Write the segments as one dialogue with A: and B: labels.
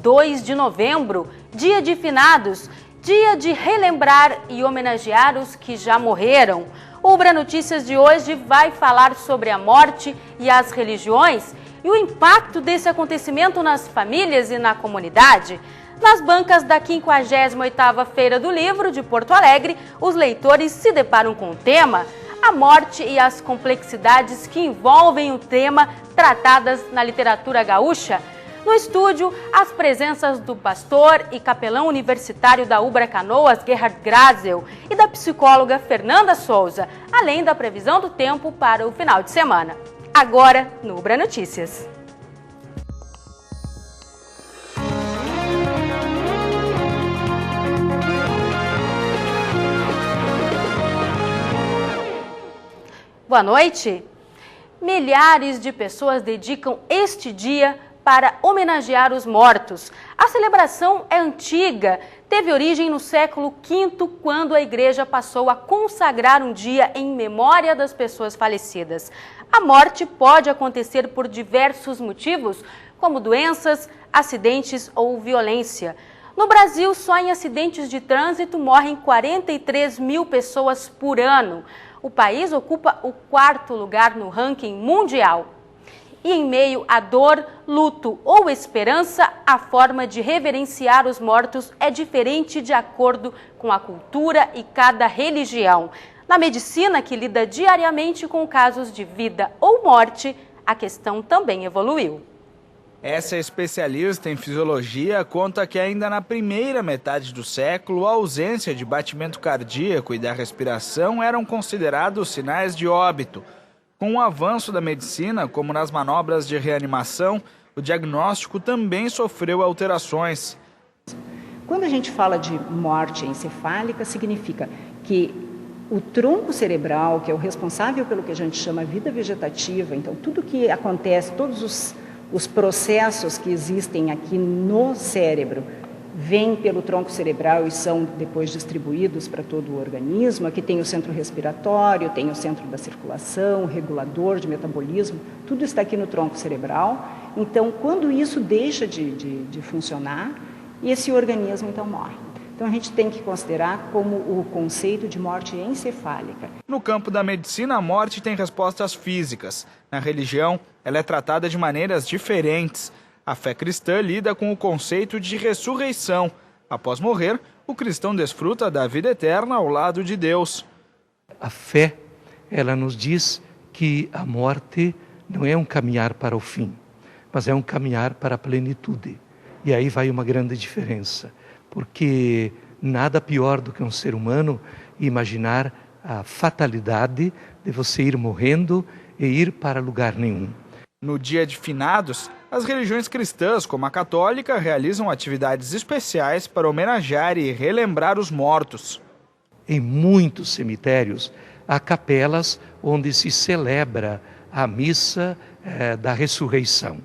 A: 2 de novembro, dia de finados, dia de relembrar e homenagear os que já morreram. O Ubra Notícias de hoje vai falar sobre a morte e as religiões e o impacto desse acontecimento nas famílias e na comunidade. Nas bancas da 58ª Feira do Livro de Porto Alegre, os leitores se deparam com o tema a morte e as complexidades que envolvem o tema tratadas na literatura gaúcha. No estúdio, as presenças do pastor e capelão universitário da Ubra Canoas, Gerhard Grasel, e da psicóloga Fernanda Souza, além da previsão do tempo para o final de semana. Agora, no Ubra Notícias. Boa noite. Milhares de pessoas dedicam este dia para homenagear os mortos. A celebração é antiga, teve origem no século V, quando a igreja passou a consagrar um dia em memória das pessoas falecidas. A morte pode acontecer por diversos motivos, como doenças, acidentes ou violência. No Brasil, só em acidentes de trânsito morrem 43 mil pessoas por ano. O país ocupa o 4º lugar no ranking mundial. E em meio à dor, luto ou esperança, a forma de reverenciar os mortos é diferente de acordo com a cultura e cada religião. Na medicina, que lida diariamente com casos de vida ou morte, a questão também evoluiu.
B: Essa especialista em fisiologia conta que ainda na primeira metade do século, a ausência de batimento cardíaco e da respiração eram considerados sinais de óbito. Com o avanço da medicina, como nas manobras de reanimação, o diagnóstico também sofreu alterações.
C: Quando a gente fala de morte encefálica, significa que o tronco cerebral, que é o responsável pelo que a gente chama vida vegetativa, então tudo que acontece, todos os processos que existem aqui no cérebro vêm pelo tronco cerebral e são depois distribuídos para todo o organismo. Aqui tem o centro respiratório, tem o centro da circulação, regulador de metabolismo, tudo está aqui no tronco cerebral. Então, quando isso deixa de funcionar, esse organismo então morre. Então, a gente tem que considerar como o conceito de morte encefálica.
B: No campo da medicina, a morte tem respostas físicas. Na religião, ela é tratada de maneiras diferentes. A fé cristã lida com o conceito de ressurreição. Após morrer, o cristão desfruta da vida eterna ao lado de Deus.
D: A fé, ela nos diz que a morte não é um caminhar para o fim, mas é um caminhar para a plenitude. E aí vai uma grande diferença, porque nada pior do que um ser humano imaginar a fatalidade de você ir morrendo e ir para lugar nenhum.
B: No dia de finados, as religiões cristãs, como a católica, realizam atividades especiais para homenagear e relembrar os mortos.
D: Em muitos cemitérios, há capelas onde se celebra a missa da ressurreição.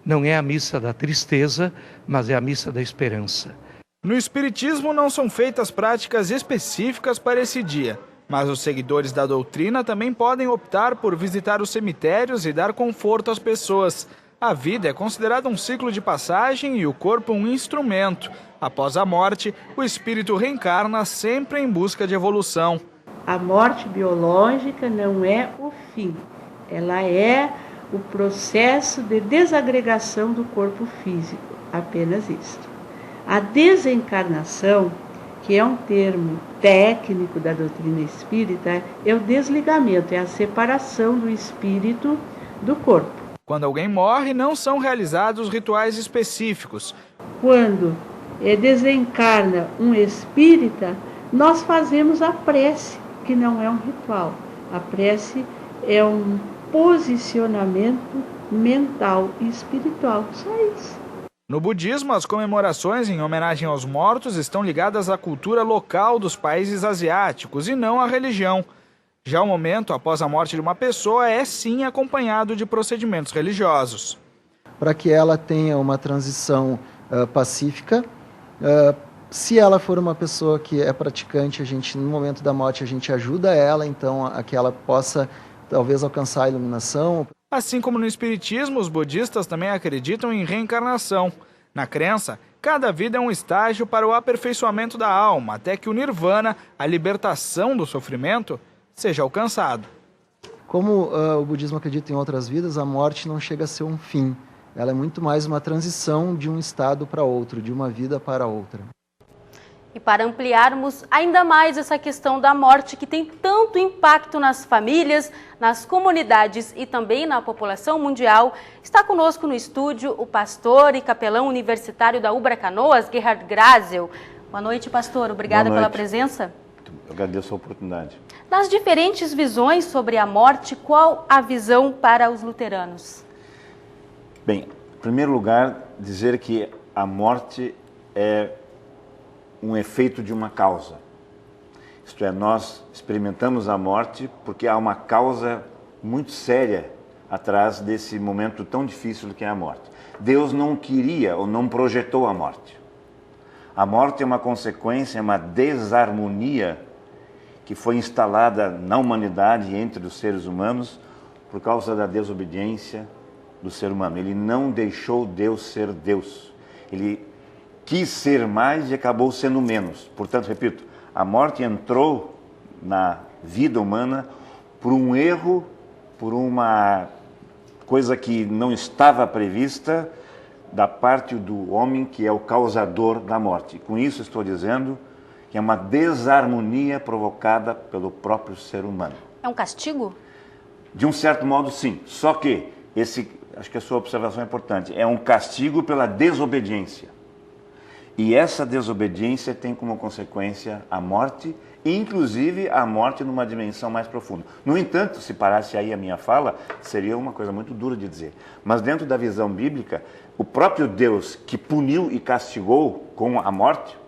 D: Não é a missa da tristeza, mas é a missa da esperança.
B: No espiritismo não são feitas práticas específicas para esse dia, mas os seguidores da doutrina também podem optar por visitar os cemitérios e dar conforto às pessoas. A vida é considerada um ciclo de passagem e o corpo um instrumento. Após a morte, o espírito reencarna sempre em busca de evolução.
E: A morte biológica não é o fim, ela é o processo de desagregação do corpo físico, apenas isto. A desencarnação, que é um termo técnico da doutrina espírita, é o desligamento, é a separação do espírito do corpo.
B: Quando alguém morre, não são realizados rituais específicos.
E: Quando desencarna um espírita, nós fazemos a prece, que não é um ritual. A prece é um posicionamento mental e espiritual, só isso.
B: No budismo, as comemorações em homenagem aos mortos estão ligadas à cultura local dos países asiáticos e não à religião. Já o momento após a morte de uma pessoa é sim acompanhado de procedimentos religiosos.
F: Para que ela tenha uma transição pacífica, se ela for uma pessoa que é praticante, no momento da morte a gente ajuda ela, então a que ela possa talvez alcançar a iluminação.
B: Assim como no espiritismo, os budistas também acreditam em reencarnação. Na crença, cada vida é um estágio para o aperfeiçoamento da alma, até que o nirvana, a libertação do sofrimento, seja alcançado.
F: Como o budismo acredita em outras vidas, a morte não chega a ser um fim. Ela é muito mais uma transição de um estado para outro, de uma vida para outra.
A: E para ampliarmos ainda mais essa questão da morte, que tem tanto impacto nas famílias, nas comunidades e também na população mundial, está conosco no estúdio o pastor e capelão universitário da Ubra Canoas, Gerhard Grasel. Boa noite, pastor. Obrigada pela presença.
G: Eu agradeço a oportunidade.
A: Das diferentes visões sobre a morte, qual a visão para os luteranos?
G: Bem, em primeiro lugar, dizer que a morte é um efeito de uma causa. Isto é, nós experimentamos a morte porque há uma causa muito séria atrás desse momento tão difícil que é a morte. Deus não queria ou não projetou a morte. A morte é uma consequência, é uma desarmonia que foi instalada na humanidade e entre os seres humanos por causa da desobediência do ser humano. Ele não deixou Deus ser Deus. Ele quis ser mais e acabou sendo menos. Portanto, repito, a morte entrou na vida humana por um erro, por uma coisa que não estava prevista da parte do homem, que é o causador da morte. Com isso estou dizendo que é uma desarmonia provocada pelo próprio ser humano.
A: É um castigo?
G: De um certo modo, sim. Só que, acho que a sua observação é importante, é um castigo pela desobediência. E essa desobediência tem como consequência a morte, inclusive a morte numa dimensão mais profunda. No entanto, se parasse aí a minha fala, seria uma coisa muito dura de dizer. Mas dentro da visão bíblica, o próprio Deus que puniu e castigou com a morte,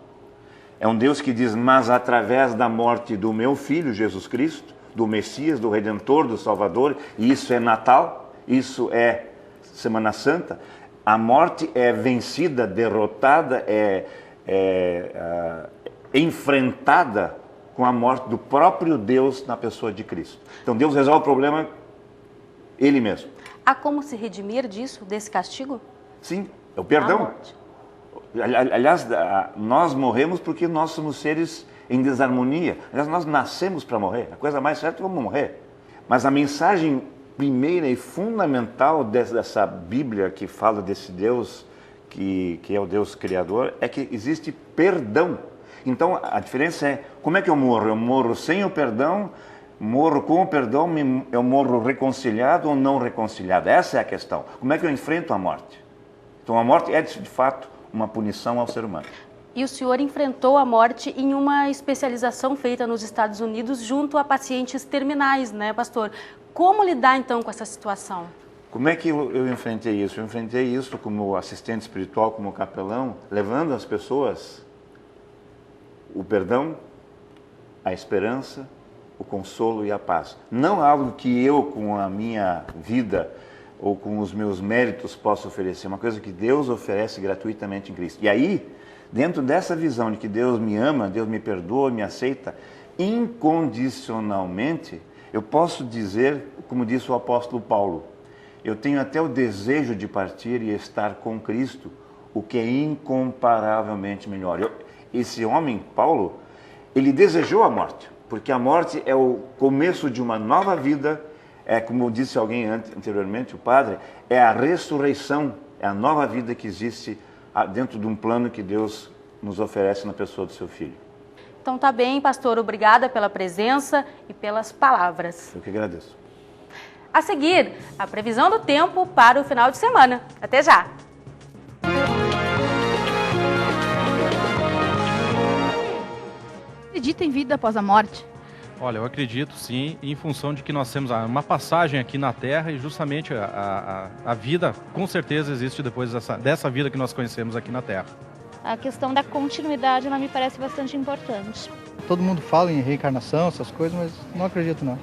G: é um Deus que diz, mas através da morte do meu Filho, Jesus Cristo, do Messias, do Redentor, do Salvador, e isso é Natal, isso é Semana Santa, a morte é vencida, derrotada, enfrentada com a morte do próprio Deus na pessoa de Cristo. Então Deus resolve o problema Ele mesmo.
A: Há como se redimir disso, desse castigo?
G: Sim, é o perdão. Aliás, nós morremos porque nós somos seres em desarmonia. Aliás, nós nascemos para morrer. A coisa mais certa é vamos morrer. Mas a mensagem primeira e fundamental dessa Bíblia que fala desse Deus, que é o Deus Criador, é que existe perdão. Então, a diferença é, como é que eu morro? Eu morro sem o perdão, morro com o perdão, eu morro reconciliado ou não reconciliado? Essa é a questão. Como é que eu enfrento a morte? Então, a morte é, de fato, uma punição ao ser humano.
A: E o senhor enfrentou a morte em uma especialização feita nos Estados Unidos junto a pacientes terminais, né, pastor? Como lidar, então, com essa situação?
G: Como é que eu enfrentei isso? Eu enfrentei isso como assistente espiritual, como capelão, levando às pessoas o perdão, a esperança, o consolo e a paz. Não algo que eu, com a minha vida ou com os meus méritos, posso oferecer. Uma coisa que Deus oferece gratuitamente em Cristo. E aí, dentro dessa visão de que Deus me ama, Deus me perdoa, me aceita incondicionalmente, eu posso dizer, como disse o apóstolo Paulo, eu tenho até o desejo de partir e estar com Cristo, o que é incomparavelmente melhor. Esse homem, Paulo, ele desejou a morte, porque a morte é o começo de uma nova vida, é como disse alguém anteriormente, o padre, é a ressurreição, é a nova vida que existe dentro de um plano que Deus nos oferece na pessoa do seu Filho.
A: Então tá bem, pastor, obrigada pela presença e pelas palavras.
G: Eu que agradeço.
A: A seguir, a previsão do tempo para o final de semana. Até já!
H: Acredita em vida após a morte?
I: Olha, eu acredito sim, em função de que nós temos uma passagem aqui na Terra e justamente a vida com certeza existe depois dessa vida que nós conhecemos aqui na Terra.
H: A questão da continuidade ela me parece bastante importante.
J: Todo mundo fala em reencarnação, essas coisas, mas não acredito não.